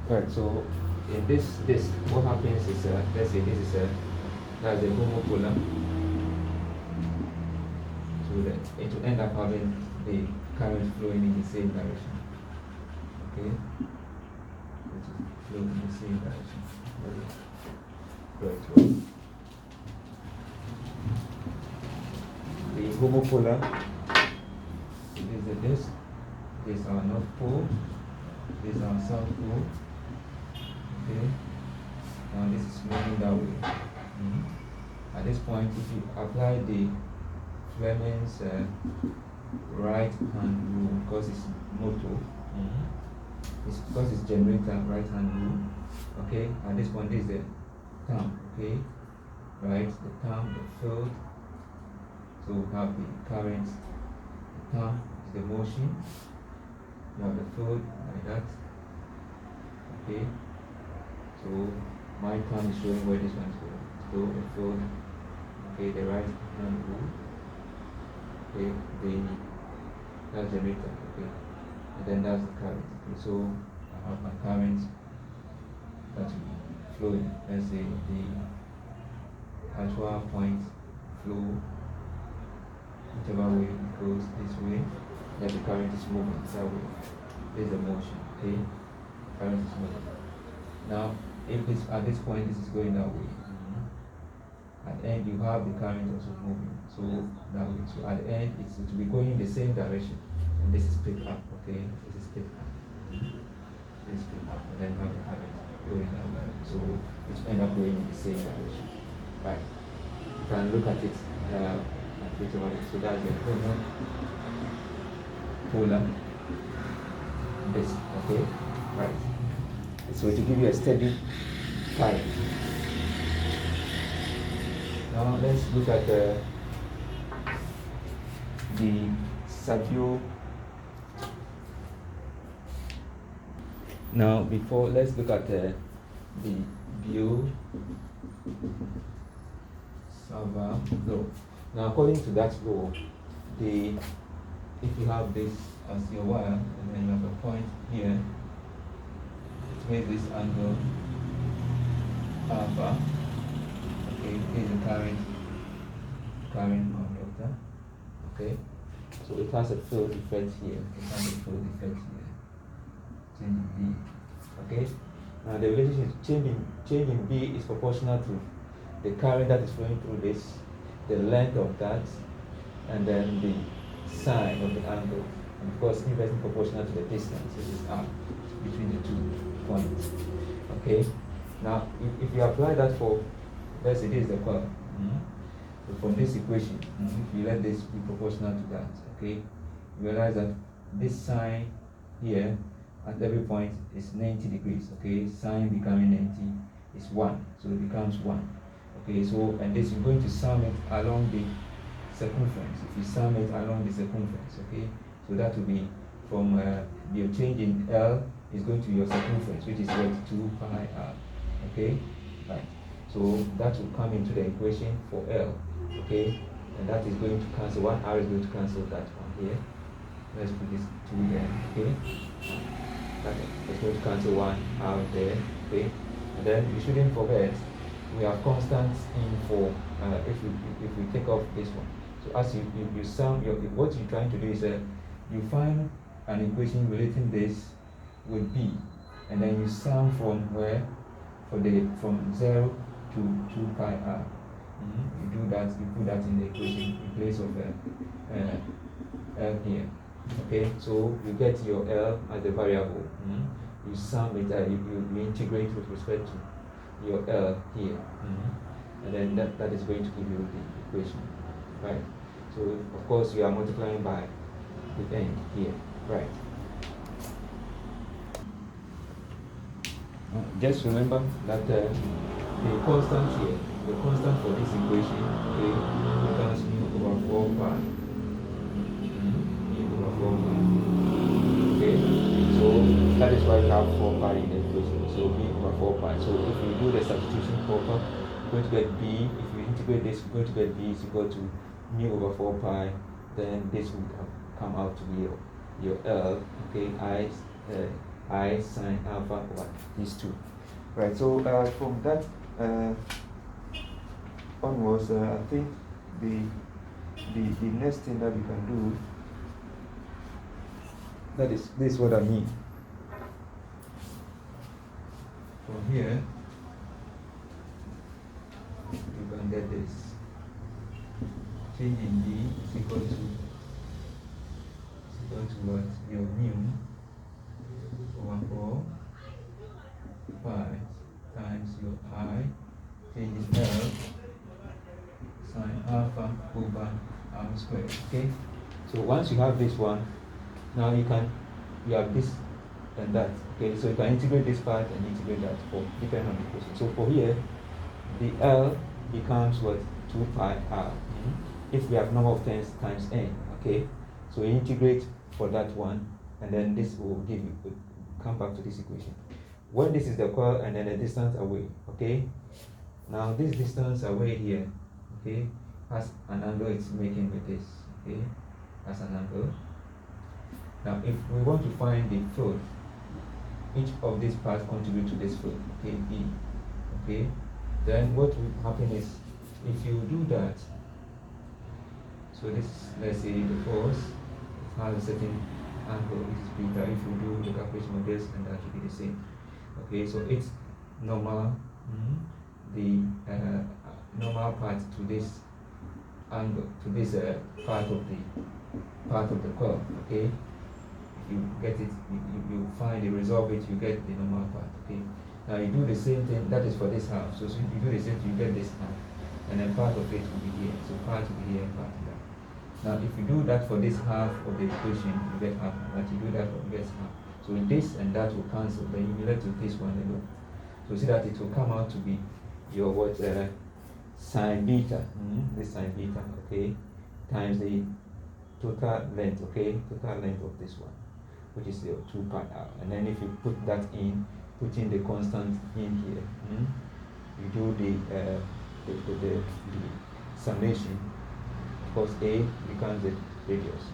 Right, so in this what happens is let's say this is that's a homopolar, so that it will end up having the current flowing in the same direction. Okay, it will flow in the same direction. Right, well, the homopolar is the disk, this is our north pole, this is our south pole. Okay, now this is moving that way. At this point, if you apply the Fleming's right hand rule, because it's motor, it's because it's generator right hand rule. Okay, at this point, this is the term. Okay, right, the term, the field. So we have the current, the term is the motion. You have the field like that. Okay, so my term is showing where this one is going. So the field, okay, the right hand rule. Okay, that's the generator. Okay, and then that's the current. Okay, so I have my current that will be flowing. Let's say the actual point flow, whichever way it goes this way, that the current is moving that way. This is the motion. Okay, current is moving. Now, if this at this point this is going that way, at the end you have the current also moving. So that way. So at the end it will be going in the same direction. And this is picked up. Okay, this is picked up. This is picked up, and then you have the current going that way. So it will end up going in the same direction. Right. You can look at it. So that's the polar disk. Okay, right. So to give you a steady current. Now let's look at the Savio. Now before let's look at the Biot Savart law. Now according to that law, if you have this as your wire and then you have a point here, it makes this angle alpha. Okay, here's the current conductor. Okay, so it has a field effect here. It has a field effect here. Change in B. Okay, now the relationship change in B is proportional to the current that is flowing through this, the length of that, and then the sine of the angle. And of course, inversely proportional to the distance, which is R, between the 2 points. Okay, now if you apply that for, let's say this is the curve. So from this equation, if you let this be proportional to that, okay, you realize that this sine here at every point is 90 degrees. Okay, sine becoming 90 is 1, so it becomes 1. Okay, so and this you're going to sum it along the circumference. If you sum it along the circumference, okay, so that will be from your change in L is going to your circumference, which is what 2 pi r. Okay, right. So that will come into the equation for L. Okay, and that is going to cancel. 1 r is going to cancel that one here. Let's put this 2 there. Okay, that is going to cancel 1 r there. Okay, and then you shouldn't forget we have constants in for if we take off this one. So as you sum what you're trying to do is you find an equation relating this with B, and then you sum from where from 0 to 2 pi r. You do that, you put that in the equation in place of L here. Okay, so you get your L as a variable. You sum it, you integrate with respect to your L here, and then that is going to give you the equation, right? So of course you are multiplying by the end here, right? Just remember that the constant here, the constant for this equation, okay, becomes mu over 4 pi. Mu over 4 pi. Okay, so that is why we have 4 pi in the equation. So b over 4 pi. So if you do the substitution proper, you're going to get b. If you integrate this, you're going to get b is equal to mu over 4 pi. Then this would come out to be your L. Okay, I sine alpha 1, these two. Right, so from that onwards, I think the next thing that we can do, this is what I mean. From here, you can get this. Change in B is equal to what? Your mu over 4 pi times your I, change in L, sine alpha over R squared. Okay? So once you have this one, now you have this and that. Okay, so you can integrate this part and integrate that for depending on the equation. So for here, the L becomes what? 2 pi R. If we have number of terms times n. Okay, so you integrate for that one, and then this will give you, come back to this equation. When this is the coil and then the distance away. Okay, now this distance away here, okay, has an angle it's making with this. Okay, has an angle. Now if we want to find the field, each of these parts contribute to this field, okay, E. Okay, then what will happen is, if you do that, so this, let's say the force has a certain angle, which is beta. If you do the calculation of this, and that will be the same. Okay, so it's normal, the normal part to this angle, to this part of the curve. Okay, if you get it, you find it, resolve it, you get the normal part. Okay, now you do the same thing. That is for this half. So you do the same thing, you get this half, and then part of it will be here. So part will be here, part of that. Now, if you do that for this half of the equation, you get half. But you do that for this half. So this and that will cancel. Then you will let to this one alone. So see that it will come out to be your what? Sine beta. This sine beta, okay, times the total length, okay, total length of this one, which is your 2 pi r. And then if you put that in, put in the constant in here, you do the summation. Because A becomes the radius.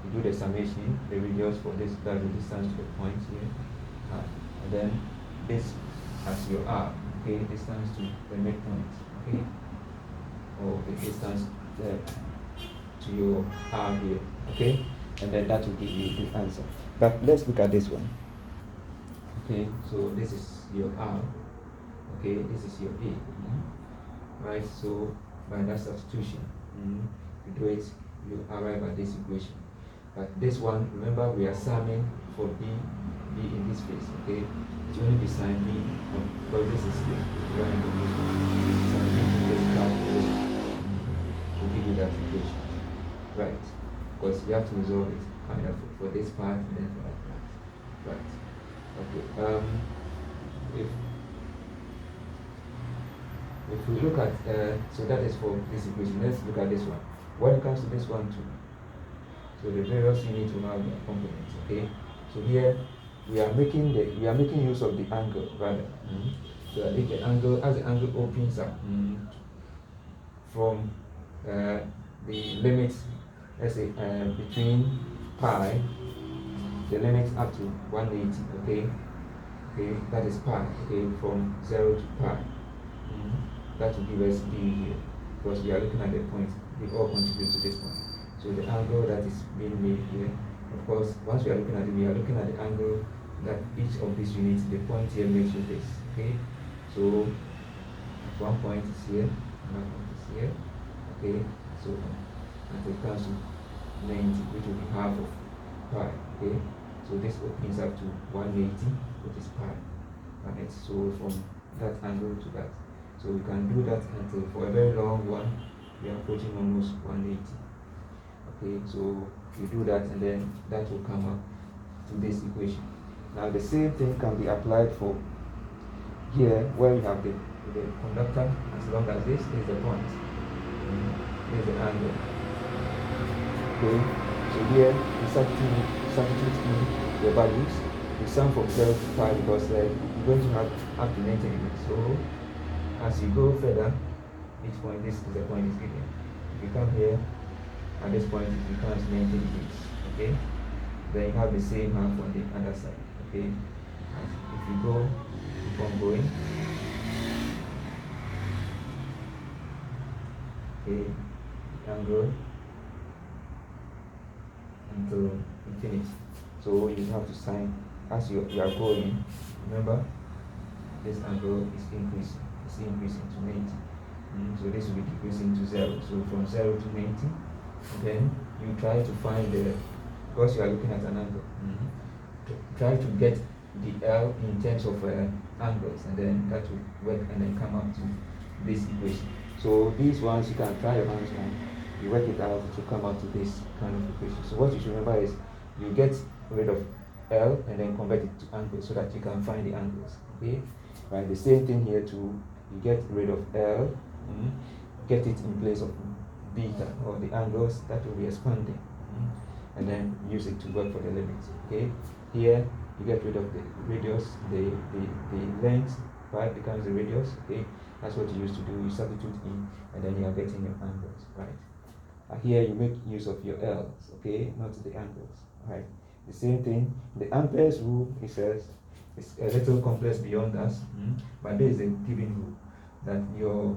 You do the summation, the radius for this, that's the distance to the point here. And then this as your R, okay, distance to the midpoint, okay, or the distance to your R here, okay, and then that will give you the answer. But let's look at this one. Okay, so this is your R, okay, this is your A, right? So by that substitution, you do it, you arrive at this equation. But this one, remember, we are summing for B in this case, okay? It will only be sine B, but this is the right equation. Sine B is calculated to give you that equation, right? Because we have to resolve it, find out for this part and then for that part, right? Okay. If we look at, so that is for this equation. Let's look at this one. When it comes to this one too, so the various you need to have the components. Okay. So here we are making use of the angle rather. So that if the angle, as the angle opens up from the limits, let's say between pi, the limits up to 180. Okay. Okay. That is pi. Okay. From 0 to pi. That will give us B here, because we are looking at the point, they all contribute to this point. So the angle that is being made here, of course, once we are looking at it, we are looking at the angle that each of these units, the point here makes with this. Okay, so one point is here, another point is here. Okay, so until it comes to 90, which will be half of pi. Okay, so this opens up to 180, which is pi. And it's so from that angle to that. So we can do that until for a very long one, we are approaching almost 180. Okay, so you do that and then that will come up to this equation. Now the same thing can be applied for here, where we have the conductor. As long as this is the point, this is the angle. Okay, so here we substitute in the values. We sum from 0 to pi because you're going to have up to 90 degrees. So as you go further, each point, this is the point is given. If you come here, at this point it becomes 90 degrees. Okay? then you have the same half on the other side. Okay, and if you go, keep on going. Okay, angle until infinity. So you have to sign as you are going. Remember, this angle is increasing. It's increasing to 90. So this will be decreasing to 0. So from 0 to 90, then you try to find the, because you are looking at an angle, try to get the L in terms of angles, and then that will work and then come out to this equation. So these ones you can try your hands on, you work it out, it will come out to this kind of equation. So what you should remember is you get rid of L and then convert it to angles so that you can find the angles. Okay, right? The same thing here too. You get rid of L, get it in place of beta, or the angles that will be expanding, and then use it to work for the limits. Okay, here you get rid of the radius, the length, right, becomes the radius. Okay, that's what you used to do. You substitute in, and then you are getting your angles, right? Here you make use of your L's, okay, not the angles, right? The same thing. The Ampere's rule, it says, is a little complex beyond us, but there is a given rule that your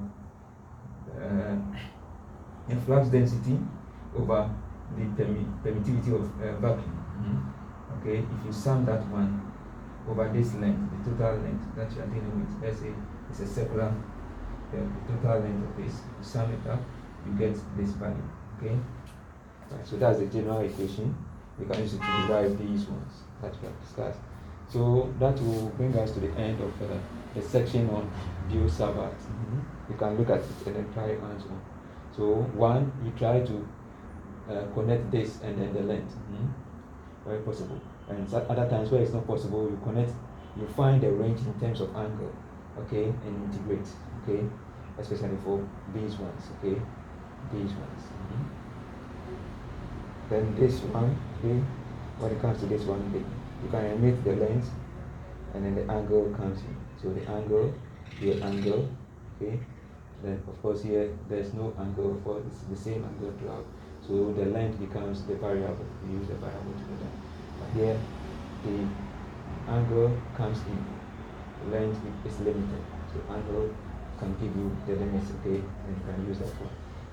flux density over the permittivity of vacuum. Okay, if you sum that one over this length, the total length that you are dealing with, let's say it's a circular, the total length of this, you sum it up, you get this value. Okay, right, so that's the general equation. We can use it to derive these ones that we have discussed. So that will bring us to the end of the section on Biot Savart. You can look at it and then try your hands on. So one, you try to connect this and then the length, where possible. And other times where it's not possible, you connect, you find the range in terms of angle, okay, and integrate, okay, especially for these ones, okay, these ones. Then this one, okay, when it comes to this one, you can emit the length and then the angle comes in. So the angle, your angle, okay, then of course here there's no angle, for it's the same angle throughout. So the length becomes the variable. We use the variable together. But here the angle comes in. The length is limited. So angle can give you the limits, okay, and you can use that one.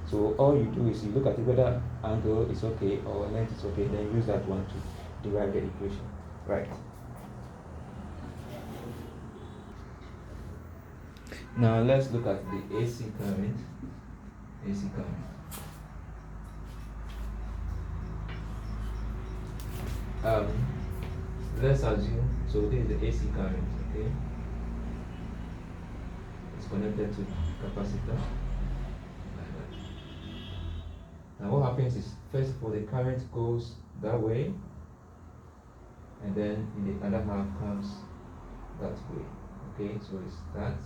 So all you do is you look at it, whether angle is okay or length is okay, then use that one to derive the equation. Right. Now let's look at the AC current. AC current. Let's assume, so this is the AC current, okay? It's connected to capacitor. Like that. Now what happens is, first of all, the current goes that way, and then in the other half comes that way. Okay, so it's that,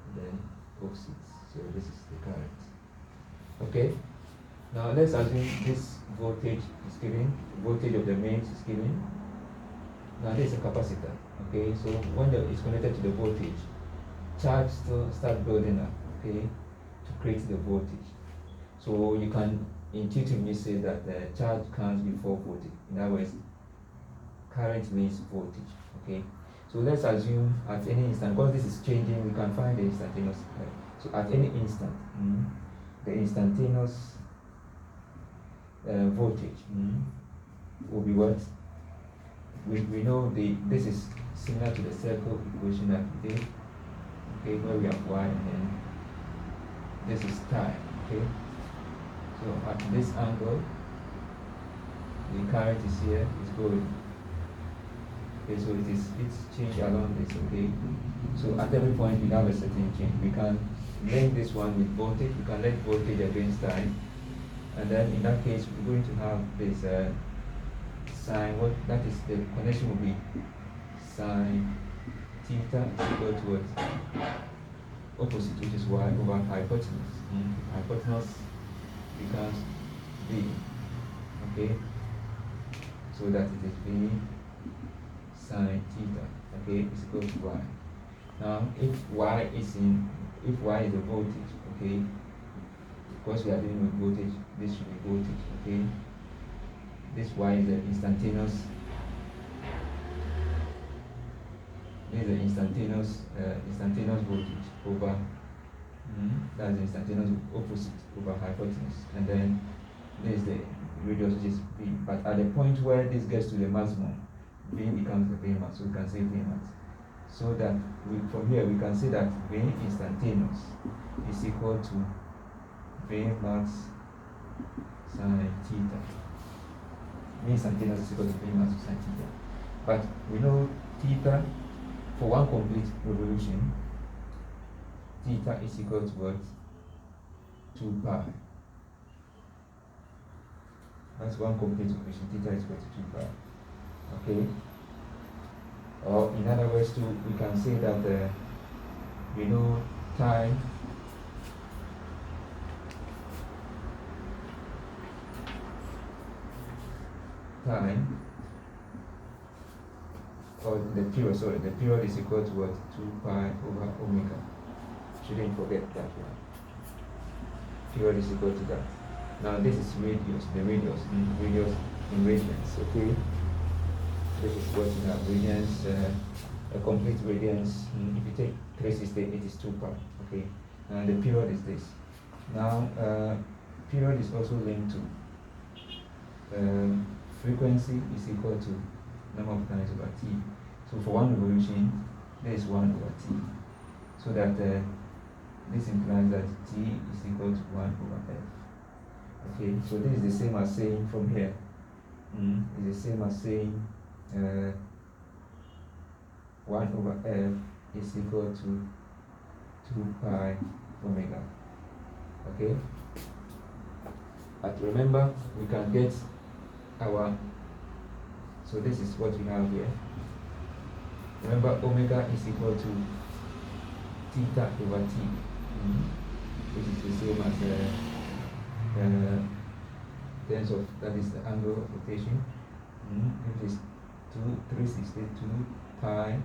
and then opposites. So this is the current. Okay, now let's assume this voltage is given, voltage of the mains is given. Now this is a capacitor. Okay, so when it's connected to the voltage, charge still start building up, okay, to create the voltage. So you can intuitively say that the charge comes before voltage. In other words, current means voltage. Okay, so let's assume at any instant, because this is changing, we can find the instantaneous. So at any instant, the instantaneous voltage will be what? We know this is similar to the circle equation that we did. Okay, where we have y and then this is time. Okay, so at this angle, the current is here, is going. Okay, so it's changed along this. Okay, so at every point we have a certain change. We can link this one with voltage. We can link voltage against time, and then in that case we're going to have this sine. What that is, the connection will be sine theta is equal to what? Opposite, which is y over hypotenuse. Hypotenuse becomes b. Okay, so that it is b sine theta, okay, is equal to y. Now if y is the voltage, okay, because we are dealing with voltage, this should be voltage, okay, this y is the instantaneous. This is the instantaneous voltage over that's the instantaneous opposite over hypotenuse, and then this is the radius, which is v. But at the point where this gets to the maximum, v becomes the v max, so we can say v max. So that from here we can say that v instantaneous is equal to v max sine theta. V instantaneous is equal to v max sine theta. But we know theta, for one complete revolution, theta is equal to what? 2 pi. That's one complete revolution. Theta is equal to 2 pi. Okay? Or in other words, too, we can say that we know time or the period is equal to what? 2 pi over omega. Shouldn't forget that one. Period is equal to that. Now this is radius, the radius in radians, okay? This is what you have, radians, a complete radians. If you take 360, it is 2 pi, okay? And the period is this. Now, period is also linked to frequency is equal to number of times over t. So for one revolution, there is 1 over t. So that this implies that t is equal to 1 over f. Okay, so this is the same as saying from here. It's the same as saying 1 over f is equal to 2 pi omega. Okay? But remember, we can get our, so this is what we have here. Remember, omega is equal to theta over t, which is the same as terms of, that is the angle of rotation. It is 362 pi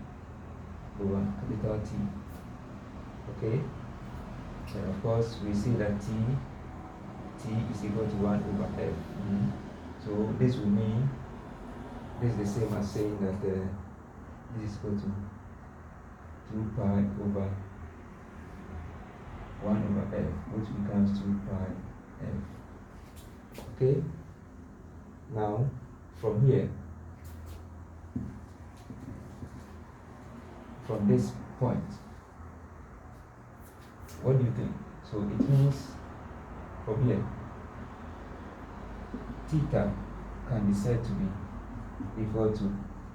over capital T. Okay? And of course, we see that t is equal to 1 over f. So this will mean, this is the same as saying that this is equal to 2 pi over 1 over f, which becomes 2 pi f. Okay? Now, from here, from this point, what do you think? So it means from here, theta can be said to be equal to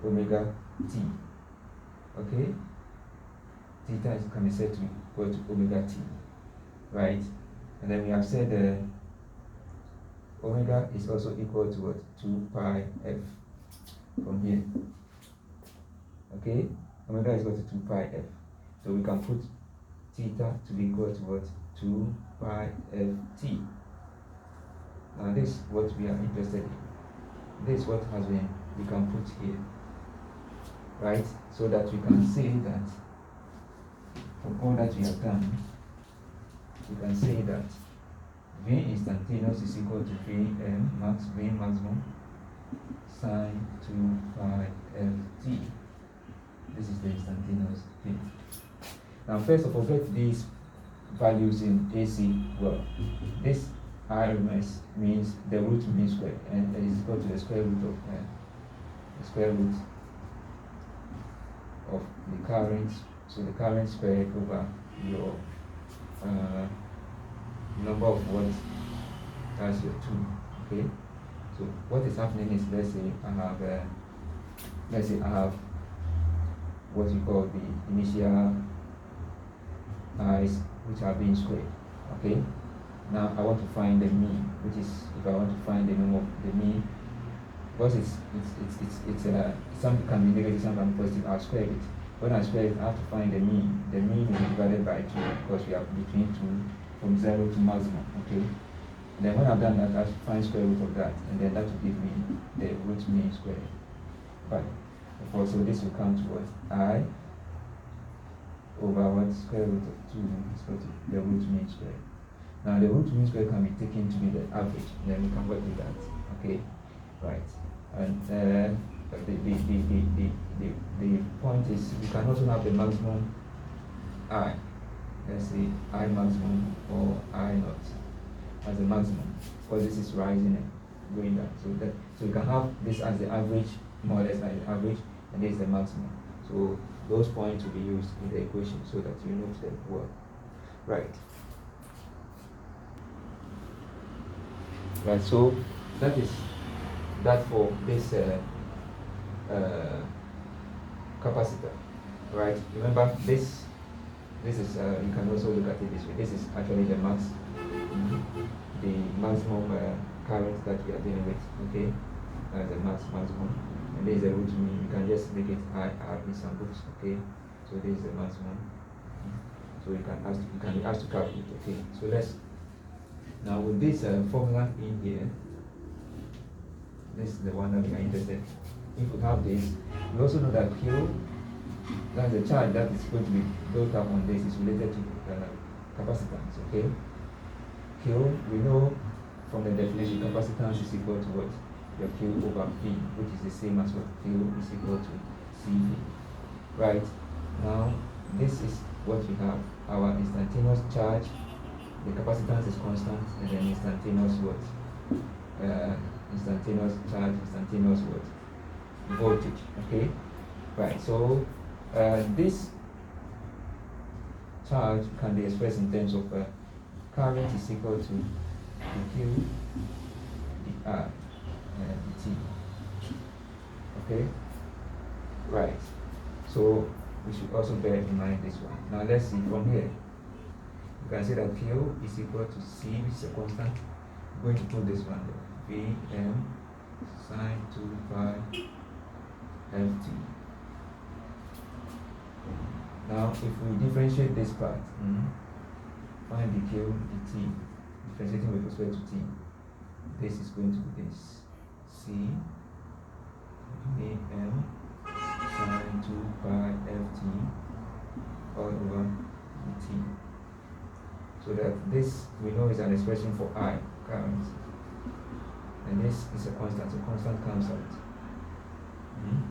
omega t. Okay? Theta can be said to be equal to omega t. Right? And then we have said omega is also equal to what? 2 pi f from here. Okay? Omega is equal to 2 pi f. So we can put theta to be equal to what? 2 pi f t. Now this is what we are interested in. This is what has been, we can put here. Right? So that we can say that from all that we have done, we can say that V instantaneous is equal to V maximum sine 2 pi ft. This is the instantaneous V. Now first of all, get these values in AC well. This RMS means the root mean square, and it is equal to the square root of the current. So the current squared over your number of watts, that's your 2. Okay. So what is happening is, let's say I have what you call the initial i's, which are being squared. Okay. Now I want to find the mean, which is, if I want to find the number of the mean, because it's something can be negative, some can be positive, I'll square it. When I square it, I have to find the mean. The mean is divided by 2, because we have between 2 from 0 to maximum. Okay. And then when I've done that, I have to find square root of that, and then that will give me the root mean squared. But of course, so this will come to what? I over what? Square root of 2 is equal to the root mean squared. Now the root mean square can be taken to be the average, and then we can work with that. Okay. right? And the point is we can also have the maximum I. Let's say I maximum or I naught as a maximum, because this is rising and going down. So you can have this as the average, more or less like the average, and this is the maximum. So those points will be used in the equation so that you note them well. Right. Right, so that is that for this capacitor. Right, remember this is you can also look at it this way. This is actually the the maximum current that we are dealing with. Okay, the maximum, and there is a root mean. You can just make it IR in some books. Okay, so this is the maximum. So you can be asked to calculate. Okay, so let's now with this formula in here. This is the one that we are interested in. If we have this, we also know that Q, that's the charge that is going to be built up on this, is related to capacitance. Okay, Q, we know from the definition, capacitance is equal to what? Your Q over V, which is the same as what Q is equal to CV. Right, now this is what we have, our instantaneous charge, the capacitance is constant, and then instantaneous what? Instantaneous charge, instantaneous what? Voltage. Okay, right, so this charge can be expressed in terms of current is equal to the Q, the R, and the T. Okay, right, so we should also bear in mind this one. Now let's see from here. You can say that Q is equal to C, which is a constant. I'm going to put this one there. Vm sine 2 pi ft. Now if we differentiate this part, find the Q, the T, differentiating with respect to T, this is going to be this C Am sine 2 pi ft all over dt. So that this we know is an expression for I, current, and this is a constant, so constant comes out.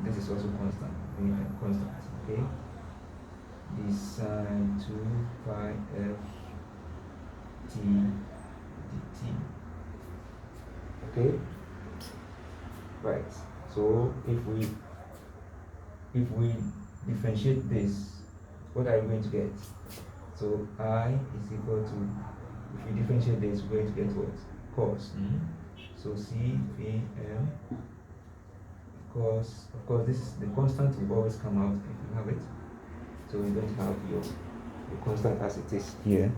This is also constant, constant, okay? This sine 2 pi f t dt. Okay? Right. So if we differentiate this, what are we going to get? So I is equal to, if we differentiate this, we're going to get what? Cos. So C V M cos, of course this is the constant will always come out if you have it. So we're going to have your constant as it is here.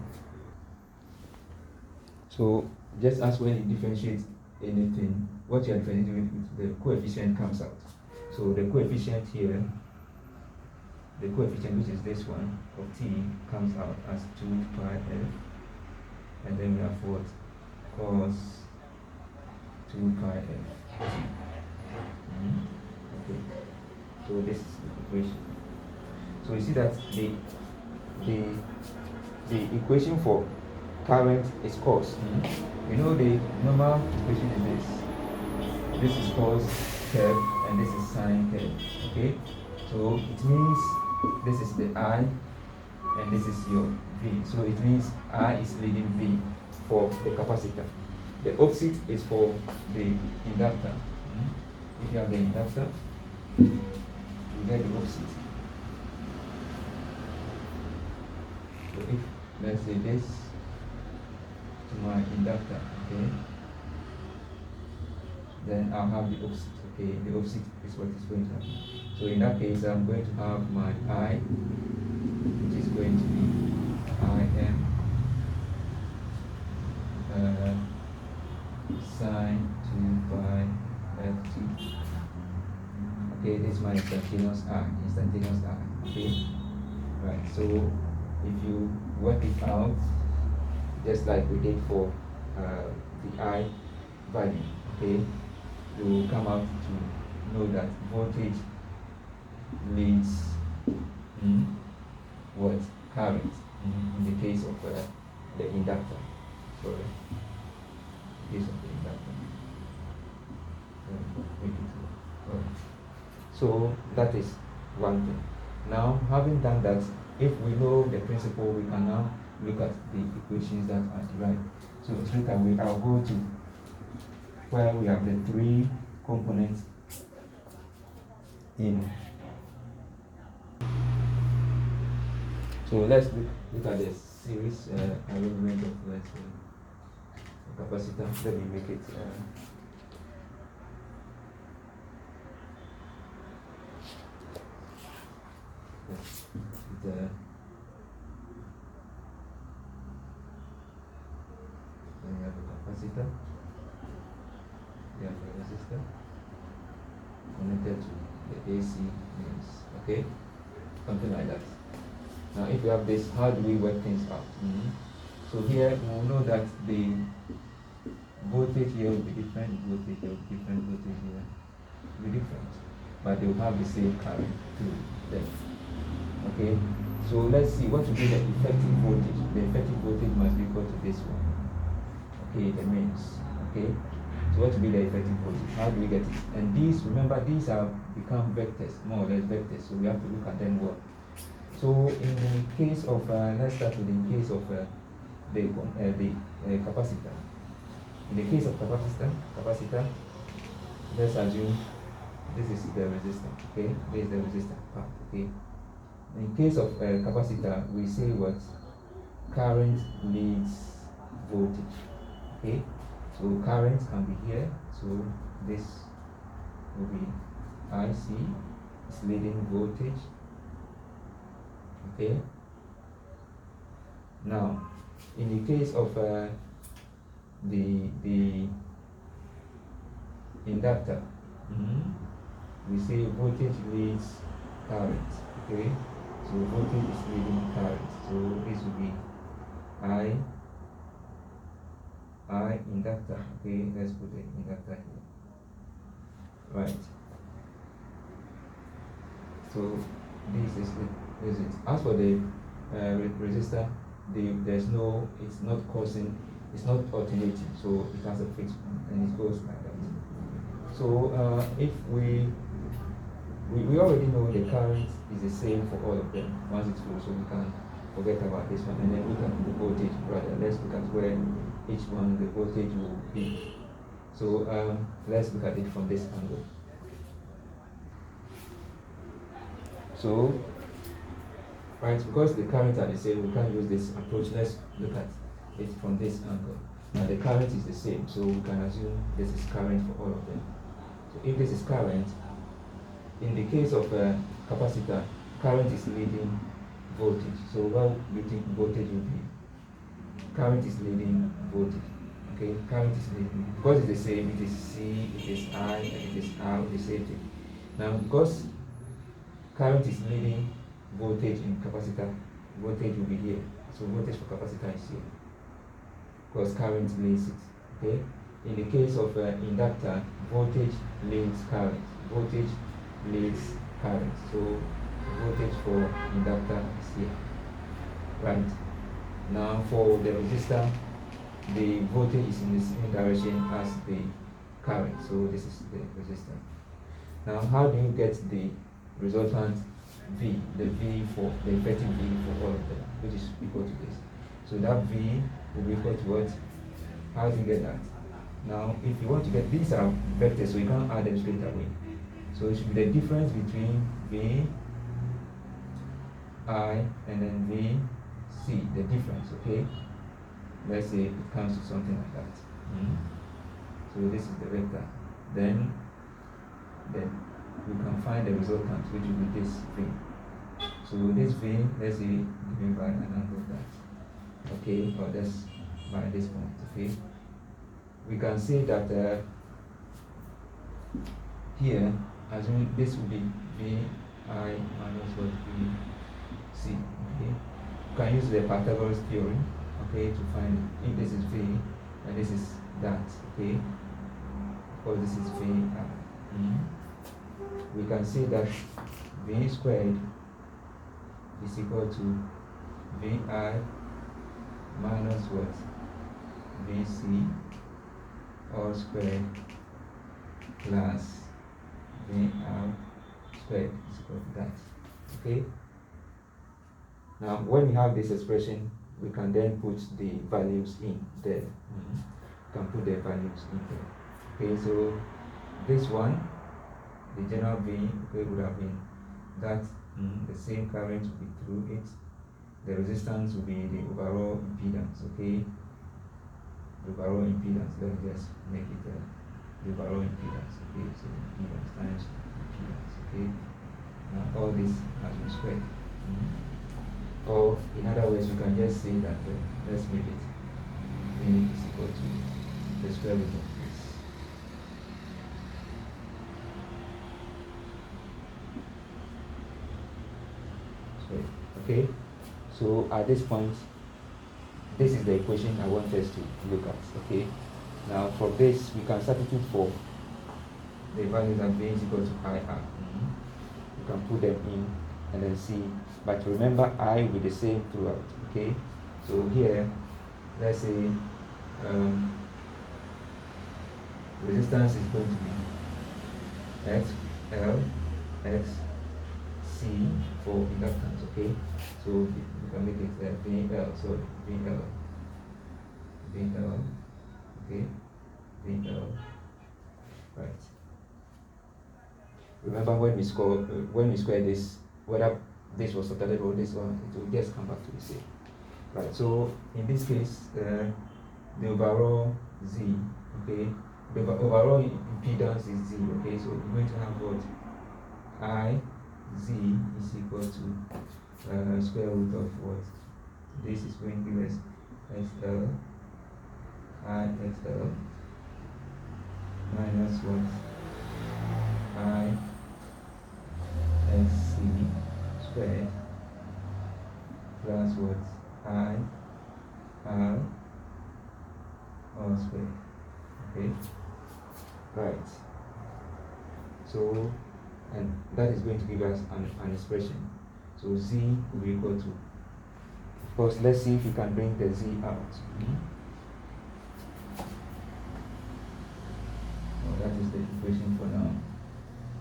So just as when you differentiate anything, what you are differentiating with, the coefficient comes out. So the coefficient here, the coefficient which is this one of t comes out as 2 pi f, and then we have what? Cos 2 pi f t. Okay. So this is the equation. So you see that the equation for current is cos. You know the normal equation is this. This is cos curve and this is sine curve. Okay? So it means this is the I and this is your V. So it means I is leading V for the capacitor. The opposite is for the inductor. If you have the inductor, you get the opposite. So if let's say this to my inductor, okay, then I'll have the opposite. Okay, the opposite is what is going to happen. So in that case, I'm going to have my I, which is going to be Im sine 2 pi ft. Okay, this is my instantaneous I, okay? Right, so if you work it out, just like we did for the I value, okay, you will come out to know that voltage leads what? Current, in the case of the inductor. Sorry, in the case of the inductor. So that is one thing. Now, having done that, if we know the principle, we can now look at the equations that are derived. So straight away, I'll go to where we have the three components in. So let's look at the series arrangement of capacitor. Let me make it. Then we have a capacitor, we have a resistor connected to the AC mains, okay? Something like that. Now, if we have this, how do we work things out? So here we will know that the voltage here will be different, voltage here will be different, voltage here will be different, but they will have the same current through them. Okay, so let's see what will be the effective voltage. The effective voltage must be equal to this one. Okay, the mains. Okay, so what will be the effective voltage? How do we get it? And these, remember, these have become vectors, more or less vectors. So we have to look at them well. So in the case of, let's start with the case of the capacitor. In the case of capacitor, let's assume this is the resistor. Okay, this is the resistor part. Okay. In case of capacitor, we say what? Current leads voltage. Okay, so current can be here. So this will be IC, is leading voltage. Okay. Now, in the case of the inductor, we say voltage leads current. Okay. So voltage is leading current. So this will be I inductor. Okay, let's put the inductor here. Right. So this is it. As for the resistor, there's no, it's not causing, it's not alternating. So it has a fixed point and it goes like that. So if we already know the current is the same for all of them once it's full, so we can forget about this one and then look at the voltage rather. Let's look at where each one the voltage will be. So let's look at it from this angle. So, right, because the current are the same, we can't use this approach. Let's look at it from this angle. Now the current is the same, so we can assume this is current for all of them. So if this is current, in the case of a capacitor, current is leading voltage. So what do you think voltage will be? Current is leading voltage. Okay, current is leading. Because it's the same, it is C, it is I, and it is R, the same thing. Now, because current is leading voltage in capacitor, voltage will be here. So voltage for capacitor is here. Because current leads it. Okay. In the case of inductor, voltage leads current. Voltage leads current. So voltage for inductor is here. Right. Now for the resistor, the voltage is in the same direction as the current. So this is the resistor. Now how do you get the resultant V, the V for the effective V for all of them, which is equal to this? So that V will be equal to what? How do you get that? Now, if you want to get, these are vectors, so you can't add them straight away. So it should be the difference between V, I, and then V, C, the difference, okay? Let's say it comes to something like that. So this is the vector. Then we can find the resultant, which will be this V. So this V, let's say, given by an angle that, okay, or that's by this point, okay? We can say that here, assuming this will be V I minus what V C, okay? You can use the Pythagoras theorem, okay, to find if this is V and this is that, okay? Because this is V I. We can say that V squared is equal to Vi minus what? Vc all squared plus Vi squared is equal to that. Okay. Now, when we have this expression, we can then put the values in there. We can put the values in there. Okay, so this one, the general V, okay, would have been that the same current will be through it. The resistance will be the overall impedance. Okay, the overall impedance. Let me just make it the overall impedance. Okay, so impedance times impedance. Okay, now all this has been squared. Or in other words, you can just say that let's make it V is equal to the square root of this. Okay, so at this point, this is the equation I want us to look at. Okay, now from this we can substitute for the values that V is equal to IR. You can put them in and then see, but remember I will be the same throughout. Okay, so here let's say resistance is going to be X L X C for inductance. Okay, so we can make it VL. So VL, okay, VL, right. Remember when we square this, whether this was subtracted or this one, it will just come back to the same. Right. So in this case, the overall Z, okay, the overall impedance is Z. Okay, so we're going to have what I Z is equal to square root of what? This is going to give us XL I XL minus what? I SC squared plus what? I R all squared. Okay, right. So, and that is going to give us an expression. So Z will be equal to, of course, let's see if we can bring the Z out. Oh, that is the equation for now.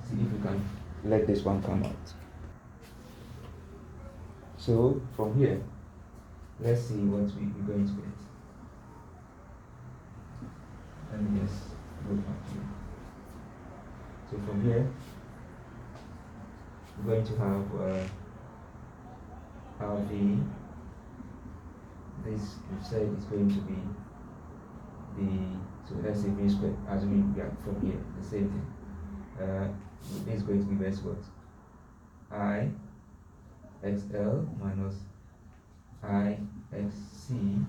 See if we can let this one come out. So from here, let's see what we're going to get. Let me just look at you. So from here, we're going to have RV. This we said is going to be so let's say V squared, assuming we are from here, the same thing. This is going to give us what? I XL minus I XC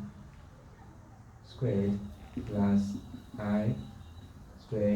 squared plus I squared